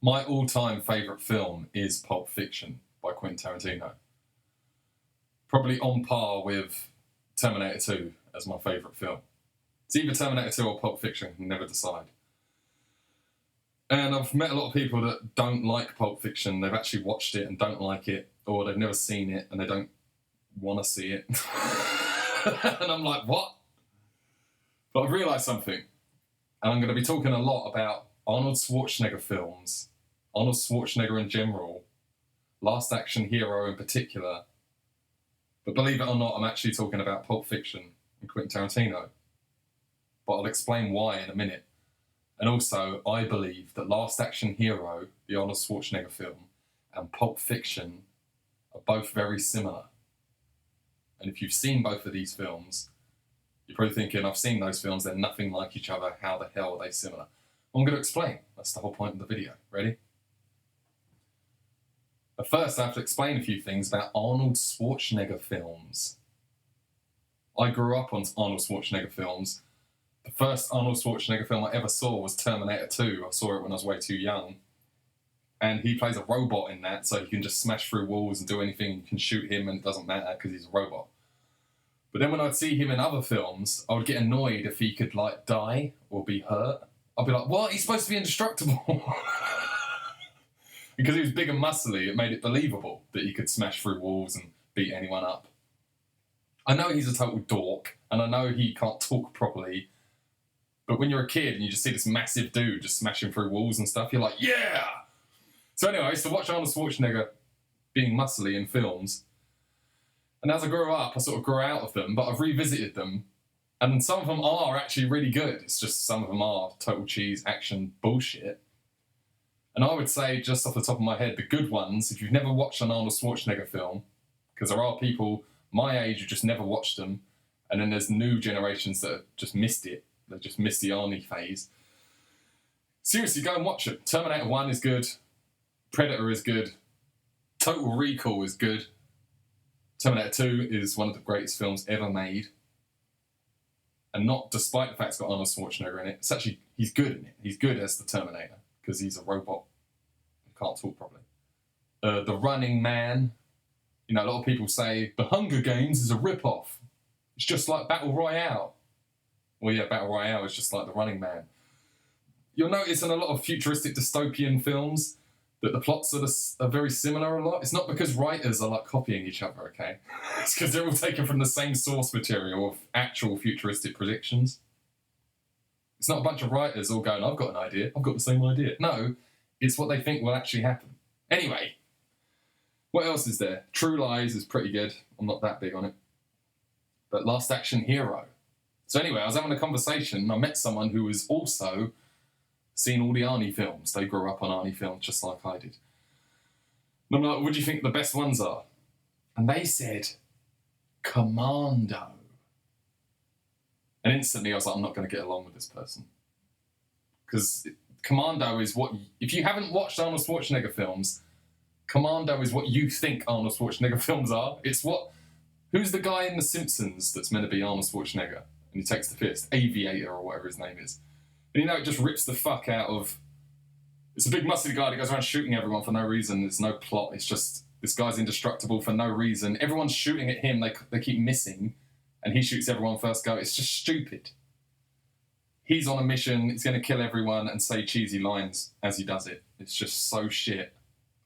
My all-time favourite film is Pulp Fiction by Quentin Tarantino. Probably on par with Terminator 2 as my favourite film. It's either Terminator 2 or Pulp Fiction, I can never decide. And I've met a lot of people that don't like Pulp Fiction. They've actually watched it and don't like it, or they've never seen it and they don't want to see it. And I'm like, what? But I've realised something. And I'm going to be talking a lot about Arnold Schwarzenegger films, Arnold Schwarzenegger in general, Last Action Hero in particular. But believe it or not, I'm actually talking about Pulp Fiction and Quentin Tarantino. But I'll explain why in a minute. And also, I believe that Last Action Hero, the Arnold Schwarzenegger film, and Pulp Fiction are both very similar. And if you've seen both of these films, you're probably thinking, I've seen those films, they're nothing like each other, how the hell are they similar? I'm going to explain. That's the whole point of the video. Ready? But first, I have to explain a few things about Arnold Schwarzenegger films. I grew up on Arnold Schwarzenegger films. The first Arnold Schwarzenegger film I ever saw was Terminator 2. I saw it when I was way too young. And he plays a robot in that, so he can just smash through walls and do anything. You can shoot him and it doesn't matter because he's a robot. But then when I'd see him in other films, I would get annoyed if he could, die or be hurt. I'd be like, what? He's supposed to be indestructible. Because he was big and muscly, it made it believable that he could smash through walls and beat anyone up. I know he's a total dork, and I know he can't talk properly, but when you're a kid and you just see this massive dude just smashing through walls and stuff, you're like, yeah! So anyway, I used to watch Arnold Schwarzenegger being muscly in films, and as I grew up, I sort of grew out of them, but I've revisited them, and some of them are actually really good. It's just some of them are total cheese action bullshit. And I would say, just off the top of my head, the good ones, if you've never watched an Arnold Schwarzenegger film, because there are people my age who just never watched them, and then there's new generations that have just missed it. They just missed the Arnie phase. Seriously, go and watch it. Terminator 1 is good. Predator is good. Total Recall is good. Terminator 2 is one of the greatest films ever made. And not despite the fact it's got Arnold Schwarzenegger in it. It's actually, he's good in it. He's good as the Terminator, because he's a robot who can't talk properly. The Running Man. A lot of people say The Hunger Games is a rip-off. It's just like Battle Royale. Well, yeah, Battle Royale is just like The Running Man. You'll notice in a lot of futuristic dystopian films that the plots are very similar a lot. It's not because writers are copying each other, okay? It's because they're all taken from the same source material of actual futuristic predictions. It's not a bunch of writers all going, I've got an idea, I've got the same idea. No, it's what they think will actually happen. Anyway, what else is there? True Lies is pretty good. I'm not that big on it. But Last Action Hero. So anyway, I was having a conversation and I met someone who was also seen all the Arnie films. They grew up on Arnie films just like I did. And I'm like, what do you think the best ones are? And they said, Commando. And instantly I was like, I'm not going to get along with this person. Because Commando is what... If you haven't watched Arnold Schwarzenegger films, Commando is what you think Arnold Schwarzenegger films are. It's what... Who's the guy in The Simpsons that's meant to be Arnold Schwarzenegger? And he takes the fist. Aviator or whatever his name is. And it just rips the fuck out of... It's a big muscly guy that goes around shooting everyone for no reason. There's no plot. It's just... This guy's indestructible for no reason. Everyone's shooting at him. They keep missing. And he shoots everyone first go. It's just stupid. He's on a mission. He's going to kill everyone and say cheesy lines as he does it. It's just so shit.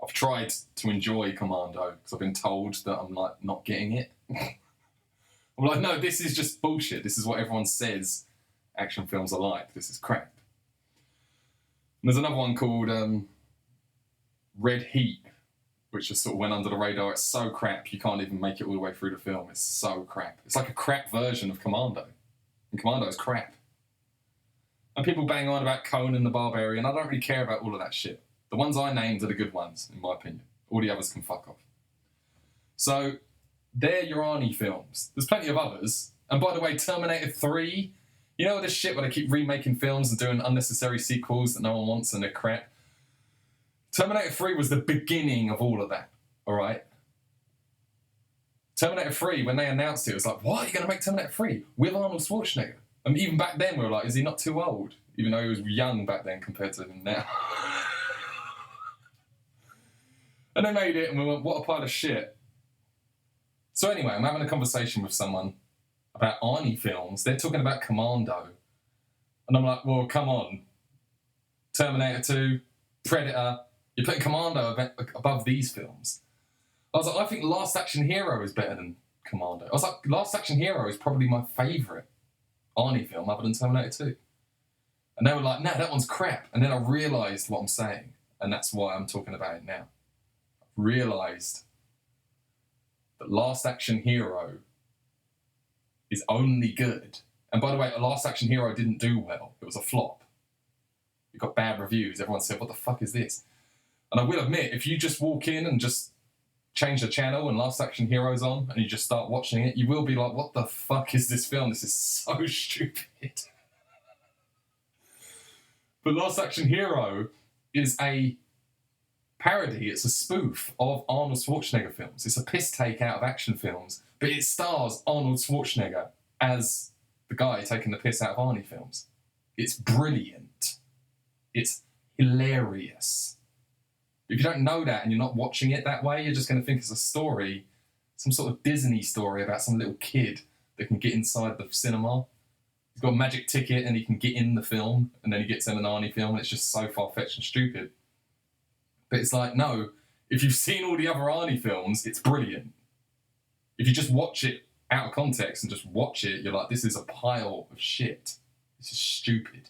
I've tried to enjoy Commando because I've been told that I'm not getting it. I'm like, no, this is just bullshit. This is what everyone says action films are like. This is crap. And there's another one called Red Heat, which just sort of went under the radar. It's so crap, you can't even make it all the way through the film. It's so crap. It's like a crap version of Commando. And Commando is crap. And people bang on about Conan the Barbarian. I don't really care about all of that shit. The ones I named are the good ones, in my opinion. All the others can fuck off. So, they're your Arnie films. There's plenty of others. And by the way, Terminator 3, you know this shit where they keep remaking films and doing unnecessary sequels that no one wants and they're crap? Terminator 3 was the beginning of all of that, all right? Terminator 3, when they announced it was like, what? You're going to make Terminator 3 with Arnold Schwarzenegger? And even back then we were like, is he not too old? Even though he was young back then compared to him now. And they made it, and we went, what a pile of shit. So anyway, I'm having a conversation with someone about Arnie films. They're talking about Commando. And I'm like, well, come on. Terminator 2, Predator. You're putting Commando above these films. I was like, I think Last Action Hero is better than Commando. I was like, Last Action Hero is probably my favourite Arnie film other than Terminator 2. And they were like, no, that one's crap. And then I realised what I'm saying. And that's why I'm talking about it now. I realised that Last Action Hero is only good. And by the way, Last Action Hero didn't do well. It was a flop. It got bad reviews. Everyone said, what the fuck is this? And I will admit, if you just walk in and just change the channel and Last Action Hero's on and you just start watching it, you will be like, what the fuck is this film? This is so stupid. But Last Action Hero is a parody. It's a spoof of Arnold Schwarzenegger films. It's a piss take out of action films, but it stars Arnold Schwarzenegger as the guy taking the piss out of Arnie films. It's brilliant. It's hilarious. If you don't know that and you're not watching it that way, you're just going to think it's a story, some sort of Disney story about some little kid that can get inside the cinema. He's got a magic ticket and he can get in the film, and then he gets in an Arnie film, and it's just so far-fetched and stupid. But it's like, no, if you've seen all the other Arnie films, it's brilliant. If you just watch it out of context and just watch it, you're like, this is a pile of shit. This is stupid.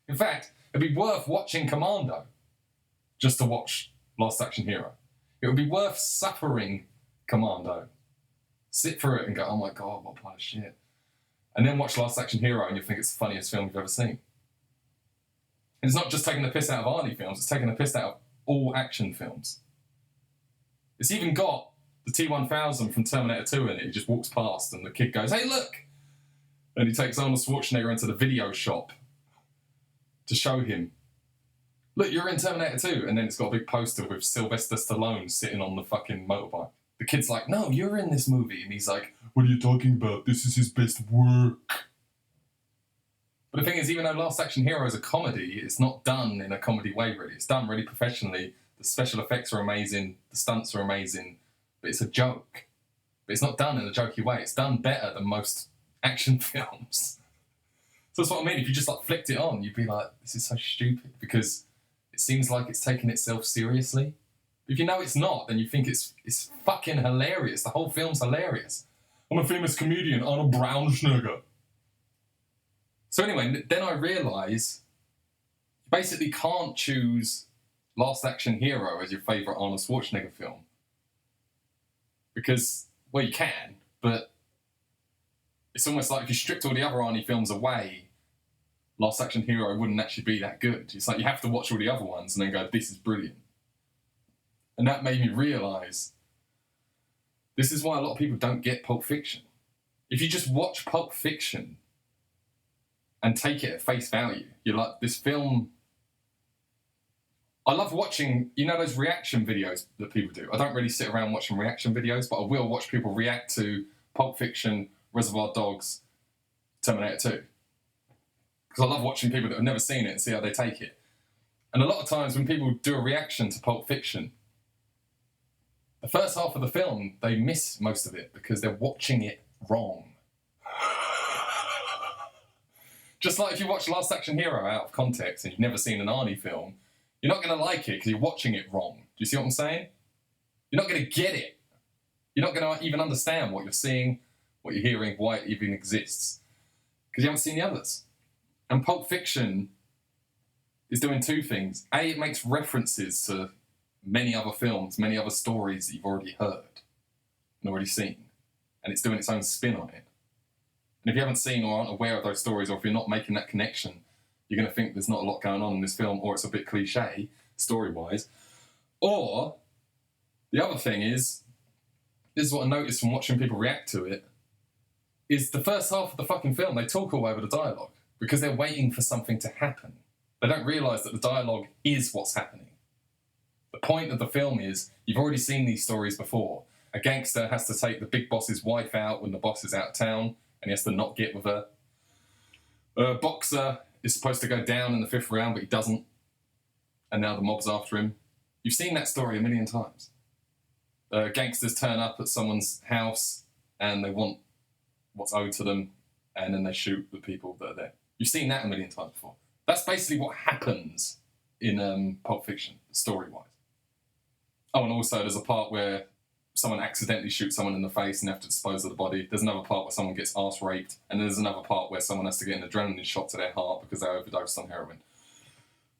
In fact, it'd be worth watching Commando just to watch Last Action Hero. It would be worth suffering Commando. Sit through it and go, oh my God, what a pile of shit. And then watch Last Action Hero and you'll think it's the funniest film you've ever seen. And it's not just taking the piss out of Arnie films, it's taking the piss out of all action films. It's even got the T-1000 from Terminator 2 in it. He just walks past and the kid goes, hey, look! And he takes Arnold Schwarzenegger into the video shop to show him, look, you're in Terminator 2. And then it's got a big poster with Sylvester Stallone sitting on the fucking motorbike. The kid's like, no, you're in this movie. And he's like, what are you talking about? This is his best work. But the thing is, even though Last Action Hero is a comedy, it's not done in a comedy way, really. It's done really professionally. The special effects are amazing. The stunts are amazing. But it's a joke. But it's not done in a jokey way. It's done better than most action films. So that's what I mean. If you just like flicked it on, you'd be like, this is so stupid. Because it seems like it's taking itself seriously. If you know it's not, then you think it's fucking hilarious. The whole film's hilarious. I'm a famous comedian, Arnold Schwarzenegger. So anyway, then I realise you basically can't choose Last Action Hero as your favourite Arnold Schwarzenegger film. Because, well, you can, but it's almost like if you stripped all the other Arnie films away, Last Action Hero wouldn't actually be that good. It's like you have to watch all the other ones and then go, this is brilliant. And that made me realise this is why a lot of people don't get Pulp Fiction. If you just watch Pulp Fiction and take it at face value, you're like, this film... I love watching, you know, those reaction videos that people do. I don't really sit around watching reaction videos, but I will watch people react to Pulp Fiction, Reservoir Dogs, Terminator 2. Because I love watching people that have never seen it and see how they take it. And a lot of times when people do a reaction to Pulp Fiction, the first half of the film, they miss most of it because they're watching it wrong. Just like if you watch Last Action Hero out of context and you've never seen an Arnie film, you're not going to like it because you're watching it wrong. Do you see what I'm saying? You're not going to get it. You're not going to even understand what you're seeing, what you're hearing, why it even exists. Because you haven't seen the others. And Pulp Fiction is doing two things. A, it makes references to many other films, many other stories that you've already heard and already seen. And it's doing its own spin on it. And if you haven't seen or aren't aware of those stories, or if you're not making that connection, you're going to think there's not a lot going on in this film, or it's a bit cliche, story-wise. Or, the other thing is, this is what I noticed from watching people react to it, is the first half of the fucking film, they talk all over the dialogue, because they're waiting for something to happen. They don't realise that the dialogue is what's happening. The point of the film is, you've already seen these stories before. A gangster has to take the big boss's wife out when the boss is out of town, and he has to not get with her. A boxer is supposed to go down in the 5th round, but he doesn't. And now the mob's after him. You've seen that story a million times. Gangsters turn up at someone's house and they want what's owed to them, and then they shoot the people that are there. You've seen that a million times before. That's basically what happens in Pulp Fiction, story-wise. Oh, and also there's a part where someone accidentally shoots someone in the face and they have to dispose of the body. There's another part where someone gets arse raped, and there's another part where someone has to get an adrenaline shot to their heart because they overdosed on heroin.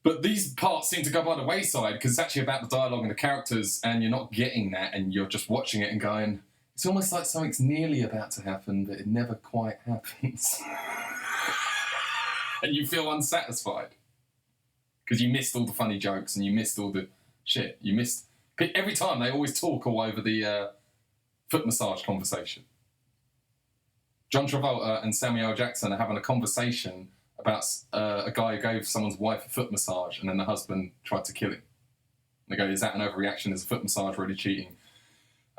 But these parts seem to go by the wayside because it's actually about the dialogue and the characters, and you're not getting that, and you're just watching it and going, it's almost like something's nearly about to happen, but it never quite happens. And you feel unsatisfied because you missed all the funny jokes and you missed all the shit. You missed... Every time they always talk all over the foot massage conversation. John Travolta and Samuel L. Jackson are having a conversation about a guy who gave someone's wife a foot massage and then the husband tried to kill him. And they go, is that an overreaction? Is a foot massage really cheating?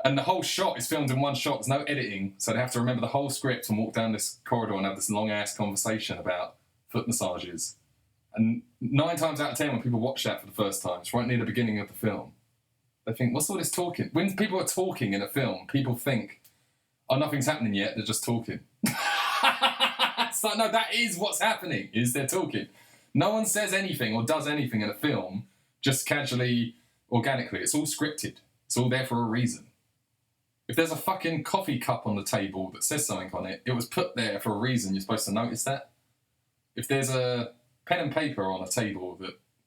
And the whole shot is filmed in one shot. There's no editing, so they have to remember the whole script and walk down this corridor and have this long-ass conversation about foot massages. And 9 times out of 10, when people watch that for the first time, it's right near the beginning of the film, they think, what's all this talking? When people are talking in a film, people think, oh, nothing's happening yet, they're just talking. It's like, no, that is what's happening, is they're talking. No one says anything or does anything in a film just casually, organically. It's all scripted. It's all there for a reason. If there's a fucking coffee cup on the table that says something on it, it was put there for a reason. You're supposed to notice that. If there's a pen and paper on a table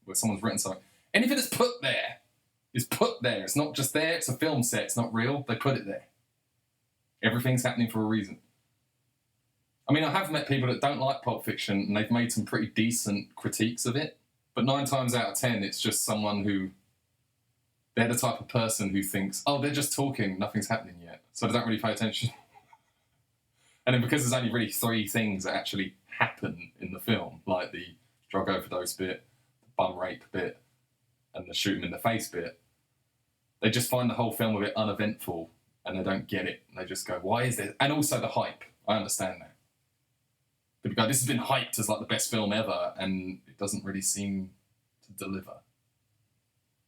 where someone's written something, anything that's put there is put there. It's not just there. It's a film set. It's not real. They put it there. Everything's happening for a reason. I mean, I have met people that don't like Pulp Fiction, and they've made some pretty decent critiques of it. But 9 times out of 10, it's just someone who... They're the type of person who thinks, oh, they're just talking, nothing's happening yet. So they don't really pay attention. And then because there's only really 3 things that actually happen in the film, like the drug overdose bit, the bum rape bit, and the shoot him in the face bit, they just find the whole film a bit uneventful, and they don't get it. And they just go, why is this? And also the hype. I understand that. People go, this has been hyped as like the best film ever, and it doesn't really seem to deliver.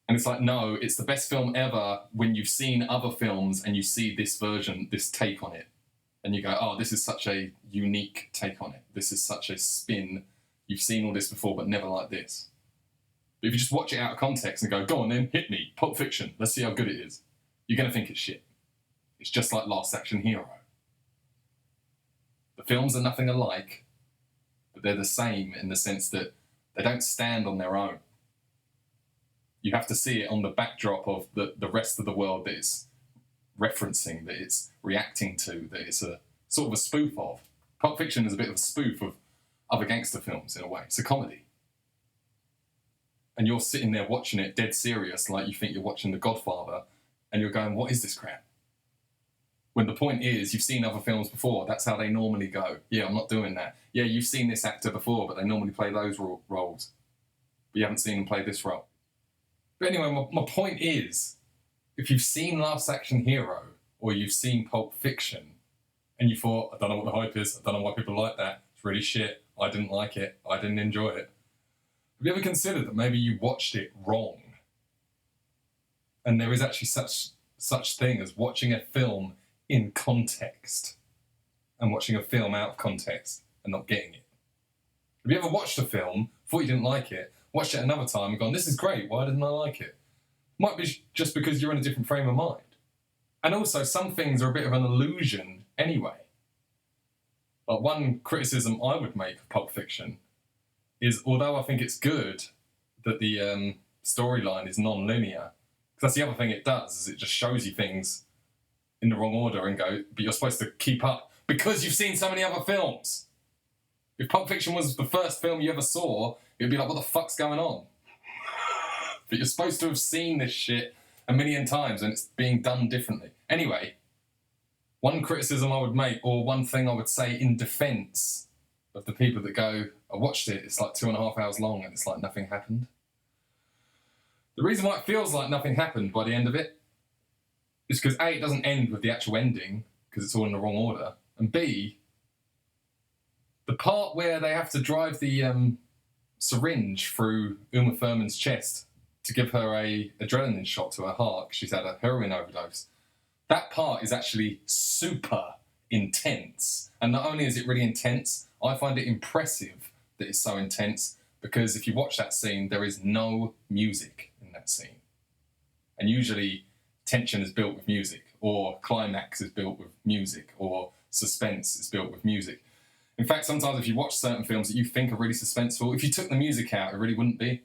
And it's like, no, it's the best film ever when you've seen other films and you see this version, this take on it. And you go, oh, this is such a unique take on it. This is such a spin. You've seen all this before, but never like this. But if you just watch it out of context and go, go on then, hit me, Pulp Fiction, let's see how good it is, you're going to think it's shit. It's just like Last Action Hero. The films are nothing alike, but they're the same in the sense that they don't stand on their own. You have to see it on the backdrop of the rest of the world that it's referencing, that it's reacting to, that it's a sort of a spoof of. Pulp Fiction is a bit of a spoof of other gangster films in a way. It's a comedy. And you're sitting there watching it dead serious, like you think you're watching The Godfather, and you're going, what is this crap? When the point is, you've seen other films before, that's how they normally go. Yeah, I'm not doing that. Yeah, you've seen this actor before, but they normally play those roles. But you haven't seen them play this role. But anyway, my point is, if you've seen Last Action Hero, or you've seen Pulp Fiction, and you thought, I don't know what the hype is, I don't know why people like that, it's really shit, I didn't like it, I didn't enjoy it. Have you ever considered that maybe you watched it wrong? And there is actually such thing as watching a film in context, and watching a film out of context, and not getting it. Have you ever watched a film, thought you didn't like it, watched it another time and gone, this is great, why didn't I like it? Might be just because you're in a different frame of mind. And also, some things are a bit of an illusion anyway. Like, one criticism I would make of Pulp Fiction is, although I think it's good that the storyline is non-linear, because that's the other thing it does, is it just shows you things in the wrong order and go, but you're supposed to keep up because you've seen so many other films. If Pulp Fiction was the first film you ever saw, it'd be like, what the fuck's going on? But you're supposed to have seen this shit a million times and it's being done differently. Anyway, one criticism I would make, or one thing I would say in defence of the people that go, I watched it, it's like 2.5 hours long and it's like nothing happened. The reason why it feels like nothing happened by the end of it is because A, it doesn't end with the actual ending, because it's all in the wrong order, and B, the part where they have to drive the syringe through Uma Thurman's chest to give her a adrenaline shot to her heart. She's had a heroin overdose. That part is actually super intense. And not only is it really intense, I find it impressive that it's so intense, because if you watch that scene, there is no music in that scene. And usually tension is built with music, or climax is built with music, or suspense is built with music. In fact, sometimes if you watch certain films that you think are really suspenseful, if you took the music out, it really wouldn't be.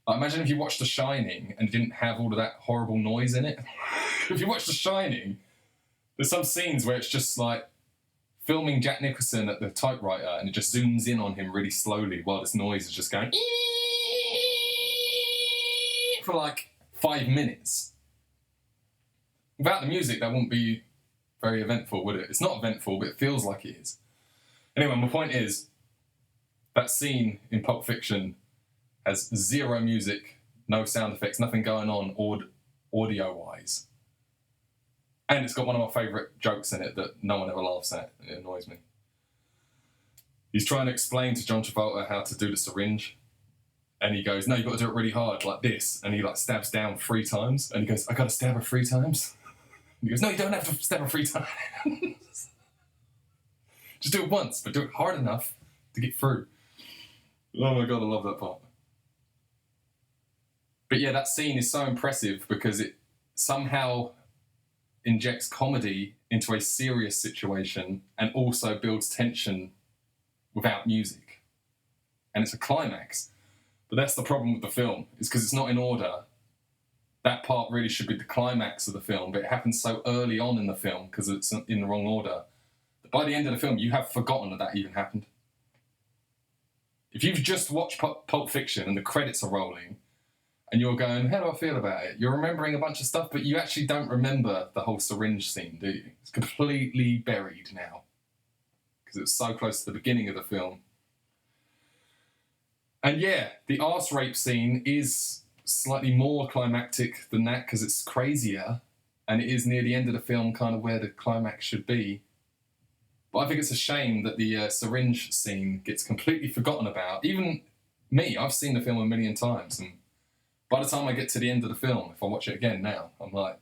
Like, imagine if you watched The Shining and didn't have all of that horrible noise in it. If you watch The Shining, there's some scenes where it's just like filming Jack Nicholson at the typewriter and it just zooms in on him really slowly while this noise is just going for like 5 minutes. Without the music, that wouldn't be very eventful, would it? It's not eventful, but it feels like it is. Anyway, my point is, that scene in Pulp Fiction has zero music, no sound effects, nothing going on audio-wise. And it's got one of my favourite jokes in it that no one ever laughs at. It annoys me. He's trying to explain to John Travolta how to do the syringe. And he goes, no, you've got to do it really hard, like this. And he like stabs down 3 times. And he goes, I got to stab her 3 times? And he goes, no, you don't have to stab her 3 times. Just do it once, but do it hard enough to get through. Oh my God, I love that part. But yeah, that scene is so impressive because it somehow injects comedy into a serious situation and also builds tension without music. And it's a climax. But that's the problem with the film, is because it's not in order. That part really should be the climax of the film, but it happens so early on in the film because it's in the wrong order. That by the end of the film, you have forgotten that even happened. If you've just watched Pulp Fiction and the credits are rolling, and you're going, how do I feel about it? You're remembering a bunch of stuff, but you actually don't remember the whole syringe scene, do you? It's completely buried now. Because it was so close to the beginning of the film. And yeah, the arse rape scene is slightly more climactic than that because it's crazier. And it is near the end of the film, kind of where the climax should be. But I think it's a shame that the syringe scene gets completely forgotten about. Even me, I've seen the film a million times, and by the time I get to the end of the film, if I watch it again now, I'm like,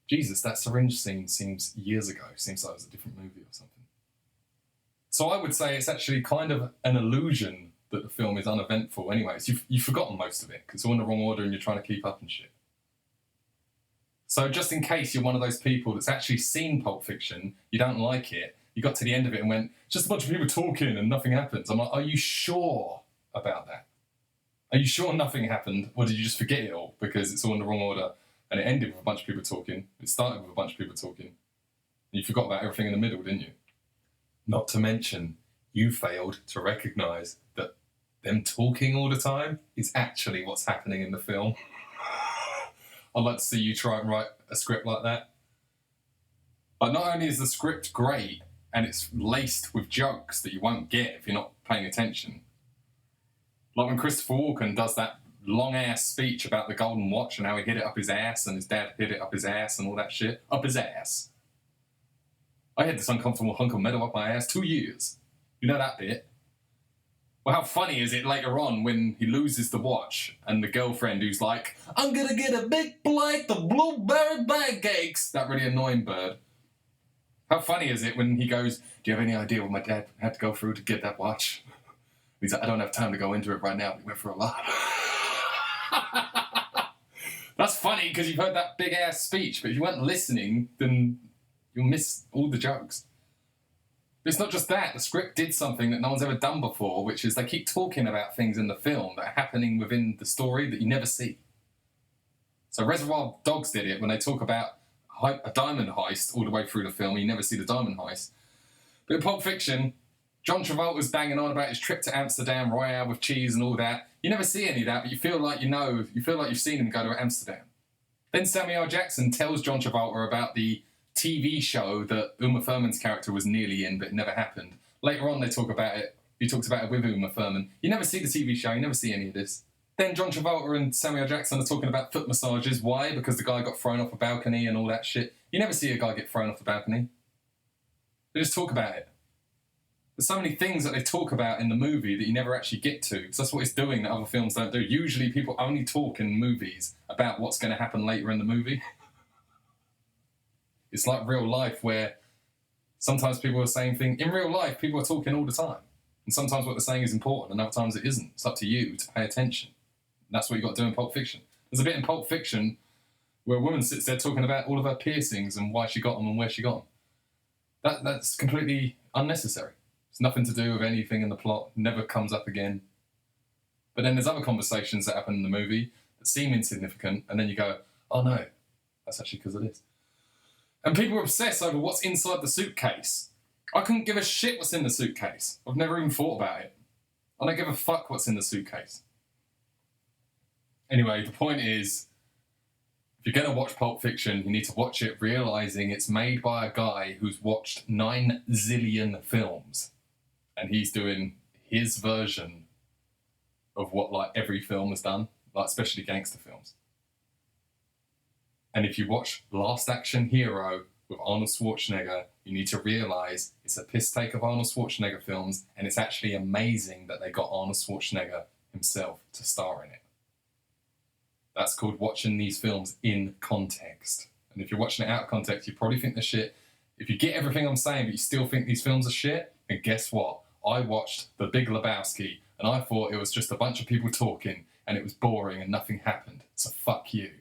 Jesus, that syringe scene seems years ago. Seems like it was a different movie or something. So I would say it's actually kind of an illusion that the film is uneventful anyways. You've forgotten most of it because it's all in the wrong order and you're trying to keep up and shit. So just in case you're one of those people that's actually seen Pulp Fiction, you don't like it, you got to the end of it and went, just a bunch of people talking and nothing happens. I'm like, are you sure about that? Are you sure nothing happened, or did you just forget it all because it's all in the wrong order and it ended with a bunch of people talking, it started with a bunch of people talking, and you forgot about everything in the middle, didn't you? Not to mention, you failed to recognise that them talking all the time is actually what's happening in the film. I'd like to see you try and write a script like that. But not only is the script great, and it's laced with jokes that you won't get if you're not paying attention. Like when Christopher Walken does that long-ass speech about the golden watch and how he hid it up his ass and his dad hid it up his ass and all that shit. Up his ass. I had this uncomfortable hunk of metal up my ass 2 years. You know that bit? Well, how funny is it later on when he loses the watch and the girlfriend who's like, I'm gonna get a big plate of blueberry pancakes. That really annoying bird. How funny is it when he goes, do you have any idea what my dad had to go through to get that watch? He's like, I don't have time to go into it right now. We went for a lot. That's funny because you've heard that big-ass speech, but if you weren't listening, then you'll miss all the jokes. But it's not just that. The script did something that no one's ever done before, which is they keep talking about things in the film that are happening within the story that you never see. So Reservoir Dogs did it when they talk about a diamond heist all the way through the film. You never see the diamond heist. But in Pulp Fiction, John Travolta's banging on about his trip to Amsterdam, Royale with cheese and all that. You never see any of that, but you feel like you feel like you've seen him go to Amsterdam. Then Samuel L. Jackson tells John Travolta about the TV show that Uma Thurman's character was nearly in, but it never happened. Later on, they talk about it. He talks about it with Uma Thurman. You never see the TV show. You never see any of this. Then John Travolta and Samuel L. Jackson are talking about foot massages. Why? Because the guy got thrown off a balcony and all that shit. You never see a guy get thrown off the balcony. They just talk about it. There's so many things that they talk about in the movie that you never actually get to, because that's what it's doing that other films don't do. Usually people only talk in movies about what's going to happen later in the movie. It's like real life, where sometimes people are saying things. In real life, people are talking all the time. And sometimes what they're saying is important, and other times it isn't. It's up to you to pay attention. And that's what you've got to do in Pulp Fiction. There's a bit in Pulp Fiction where a woman sits there talking about all of her piercings and why she got them and where she got them. That's completely unnecessary. It's nothing to do with anything in the plot, never comes up again. But then there's other conversations that happen in the movie that seem insignificant, and then you go, oh no, that's actually because of this. And people obsess over what's inside the suitcase. I couldn't give a shit what's in the suitcase. I've never even thought about it. I don't give a fuck what's in the suitcase. Anyway, the point is, if you're going to watch Pulp Fiction, you need to watch it realising it's made by a guy who's watched 9 zillion films. And he's doing his version of what like every film has done, like especially gangster films. And if you watch Last Action Hero with Arnold Schwarzenegger, you need to realise it's a piss take of Arnold Schwarzenegger films, and it's actually amazing that they got Arnold Schwarzenegger himself to star in it. That's called watching these films in context. And if you're watching it out of context, you probably think they're shit. If you get everything I'm saying, but you still think these films are shit, then guess what? I watched The Big Lebowski, and I thought it was just a bunch of people talking, and it was boring and nothing happened. So fuck you.